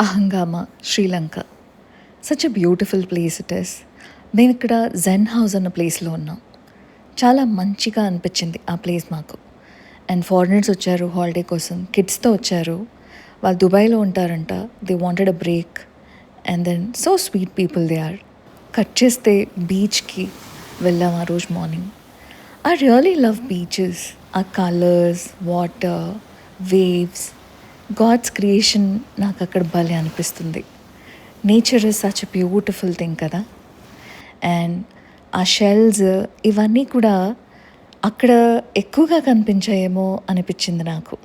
అహంగామ, Sri Lanka. Such a beautiful place it is. మేమిక్కడ Zen house అన్న ప్లేస్లో ఉన్నాం. చాలా మంచిగా అనిపించింది ఆ ప్లేస్ మాకు. అండ్ ఫారినర్స్ వచ్చారు హాలిడే కోసం, కిడ్స్తో వచ్చారు. వాళ్ళు దుబాయ్లో ఉంటారంట. They wanted a break and then so sweet people they are. Cut చేస్తే బీచ్కి వెళ్ళాం ఆ రోజు morning. I really love beaches. ఆ colours, water, waves, God's creation నాకు అక్కడ భలే అనిపిస్తుంది. Nature is such a beautiful thing కదా. అండ్ ఆ షెల్స్ ఇవన్నీ కూడా అక్కడ ఎక్కువగా కనిపించాయేమో అనిపించింది నాకు.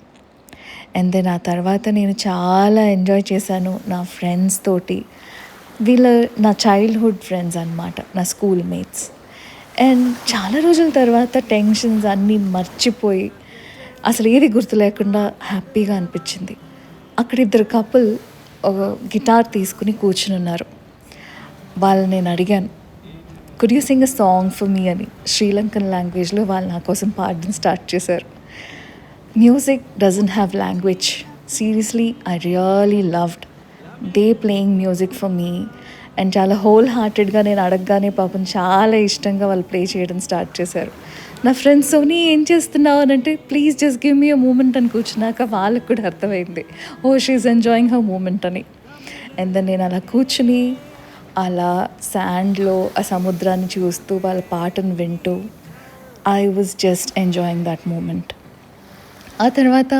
అండ్ దెన్ ఆ తర్వాత నేను చాలా ఎంజాయ్ చేశాను నా ఫ్రెండ్స్ తోటి. వీళ్ళ నా చైల్డ్హుడ్ ఫ్రెండ్స్ అనమాట, నా స్కూల్ మేట్స్. అండ్ చాలా రోజుల తర్వాత టెన్షన్స్ అన్నీ మర్చిపోయి అసలు ఏది గుర్తు లేకుండా హ్యాపీగా అనిపించింది. అక్కడ ఇద్దరు కపుల్ గిటార్ తీసుకుని కూర్చుని ఉన్నారు. వాళ్ళని నేను అడిగాను, could you sing a song for me అని. శ్రీలంకన్ లాంగ్వేజ్లో వాళ్ళు నా కోసం పాడడం స్టార్ట్ చేశారు. Music doesn't have language. Seriously I really loved they playing music for me. And చాలా హోల్ హార్టెడ్గా నేను అడగగానే పాపం చాలా ఇష్టంగా వాళ్ళు ప్లే చేయడం స్టార్ట్ చేశారు. నా ఫ్రెండ్స్ సోనీ ఏం చేస్తున్నావు అని అంటే, please just give me a moment అని కూర్చున్నాక వాళ్ళకు కూడా అర్థమైంది, oh she is enjoying her moment అని. అండ్ దెన్ నేను అలా కూర్చుని అలా శాండ్లో ఆ సముద్రాన్ని చూస్తూ వాళ్ళ పాటను వింటూ I was just enjoying that moment. ఆ తర్వాత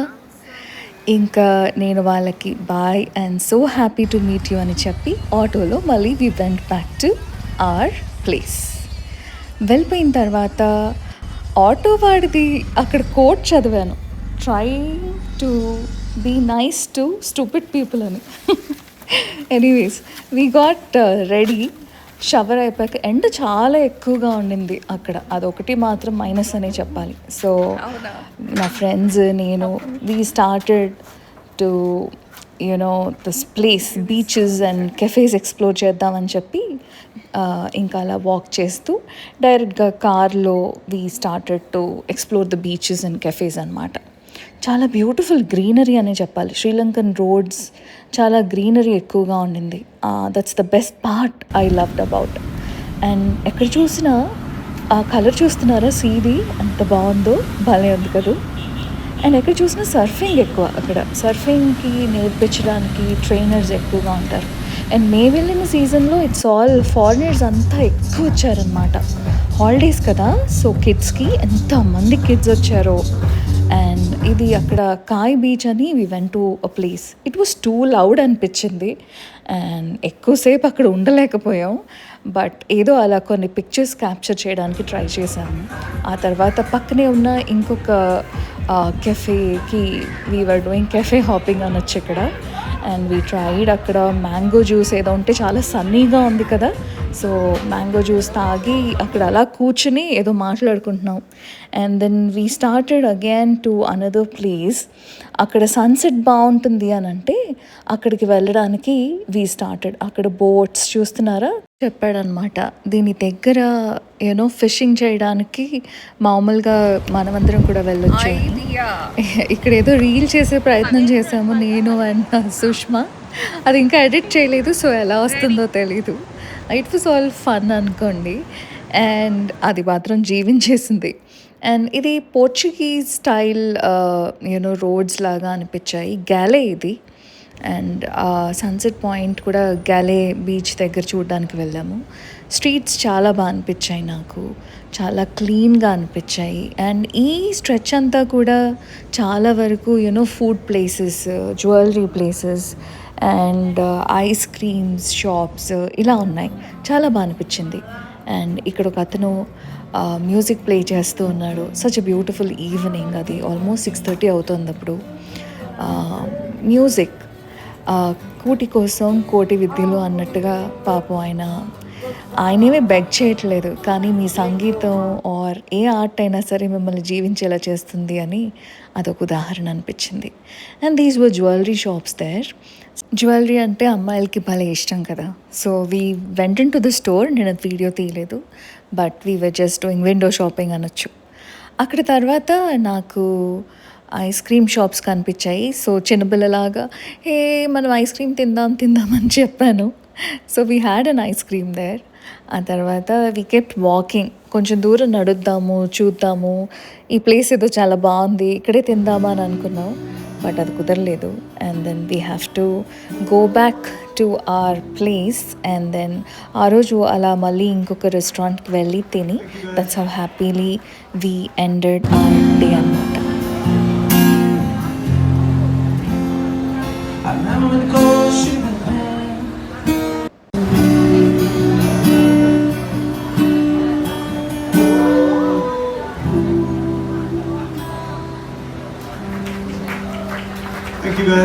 ఇంకా నేను వాళ్ళకి bye and so happy to meet you అని చెప్పి ఆటోలో మళ్ళీ we went back to our place. వెళ్ళిపోయిన తర్వాత ఆటో వాడిది అక్కడ కోట్ చదివాను, trying to be nice to stupid people అని. Anyways we got ready. Shower అయిపోయాక ఎండ చాలా ఎక్కువగా ఉండింది అక్కడ, అదొకటి మాత్రం మైనస్ అనే చెప్పాలి. సో నా ఫ్రెండ్స్ నేను we started to you know this place, beaches and cafes explore చేద్దామని చెప్పి ఇంకా అలా వాక్ చేస్తూ డైరెక్ట్గా కార్లో we started to explore the beaches and cafes అనమాట. చాలా బ్యూటిఫుల్ గ్రీనరీ అనే చెప్పాలి. శ్రీలంకన్ రోడ్స్ చాలా గ్రీనరీ ఎక్కువగా ఉండింది. That's the best part I loved about. And ఎక్కడ చూసినా ఆ కలర్ చూస్తున్నారా, సీది ఎంత బాగుందో, భలే ఉంది కదా. అండ్ ఎక్కడ చూసినా సర్ఫింగ్ ఎక్కువ. అక్కడ సర్ఫింగ్కి నేర్పించడానికి ట్రైనర్స్ ఎక్కువగా ఉంటారు. అండ్ మే వెళ్ళిన సీజన్లో ఇట్స్ ఆల్ ఫారినర్స్ అంతా ఎక్కువ వచ్చారనమాట. హాలిడేస్ కదా, సో కిడ్స్కి ఎంతమంది కిడ్స్ వచ్చారో. అండ్ ఇది అక్కడ కాయ్ బీచ్ అని we went to a place. It was too loud అనిపించింది అండ్ ఎక్కువసేపు అక్కడ ఉండలేకపోయాం. బట్ ఏదో అలా కొన్ని పిక్చర్స్ క్యాప్చర్ చేయడానికి ట్రై చేశాము. ఆ తర్వాత పక్కనే ఉన్న ఇంకొక కెఫేకి we were doing cafe hopping అనొచ్చు ఇక్కడ. అండ్ వీ ట్రైడ్ అక్కడ మ్యాంగో జ్యూస్ ఏదో ఉంటే, చాలా సన్నీగా ఉంది కదా, సో మ్యాంగో జ్యూస్ తాగి అక్కడ అలా కూర్చుని ఏదో మాట్లాడుకుంటున్నాం. And then we started again to another place. అక్కడ సన్సెట్ బాగుంటుంది అని అంటే అక్కడికి వెళ్ళడానికి వీ స్టార్టెడ్. అక్కడ బోట్స్ చూస్తున్నారా, చెప్పాడనమాట దీని దగ్గర యూనో ఫిషింగ్ చేయడానికి మామూలుగా మనమందరం కూడా వెళ్ళొచ్చు. ఇక్కడ ఏదో రీల్ చేసే ప్రయత్నం చేసాము నేను అండ్ సుష్మా. అది ఇంకా ఎడిట్ చేయలేదు, సో ఎలా వస్తుందో తెలీదు. ఇట్ వాస్ ఆల్ ఫన్ అనుకోండి. అండ్ అది మాత్రం జీవించేసింది. అండ్ ఇది పోర్చుగీస్ స్టైల్ యూనో రోడ్స్ లాగా అనిపించాయి. గ్యాలే ఇది. అండ్ సన్సెట్ పాయింట్ కూడా గ్యాలే బీచ్ దగ్గర చూడడానికి వెళ్ళాము. స్ట్రీట్స్ చాలా బాగా అనిపించాయి నాకు, చాలా క్లీన్గా అనిపించాయి. అండ్ ఈ స్ట్రెచ్ అంతా కూడా చాలా వరకు you know food places, jewellery places and ice creams shops ఇలా ఉన్నాయి. చాలా బాగా అనిపించింది. అండ్ ఇక్కడ ఒక అతను మ్యూజిక్ ప్లే చేస్తూ ఉన్నాడు. Such a beautiful evening. అది ఆల్మోస్ట్ 6:30 అవుతుంది అప్పుడు. మ్యూజిక్ కూటి కోసం కోటి విద్యలు అన్నట్టుగా పాపం ఆయనేమీ బెగ్ చేయట్లేదు, కానీ మీ సంగీతం ఆర్ ఏ ఆర్ట్ అయినా సరే మిమ్మల్ని జీవించేలా చేస్తుంది అని అదొక ఉదాహరణ అనిపించింది. And these were jewellery shops there. Jewellery అంటే అమ్మాయిలకి భలే ఇష్టం కదా, so we went into the store. నేను అది వీడియో తీయలేదు, but we were just doing window shopping అనొచ్చు. అక్కడ తర్వాత నాకు ఐస్ క్రీమ్ షాప్స్ కనిపించాయి. సో చిన్నపిల్లలాగా ఏ మనం ఐస్ క్రీమ్ తిందాం తిందాం అని చెప్పాను. So we had an ice cream there. ఆ తర్వాత వీ కెప్ట్ వాకింగ్. కొంచెం దూరం నడుద్దాము, చూద్దాము, ఈ ప్లేస్ ఏదో చాలా బాగుంది, ఇక్కడే తిందామా అని అనుకున్నాం. బట్ అది కుదరలేదు. And then we have to go back to our place. And then ఆ రోజు అలా మళ్ళీ ఇంకొక రెస్టారెంట్కి వెళ్ళి తిని that's how happily we ended our day అనమాట. I'm in the cold.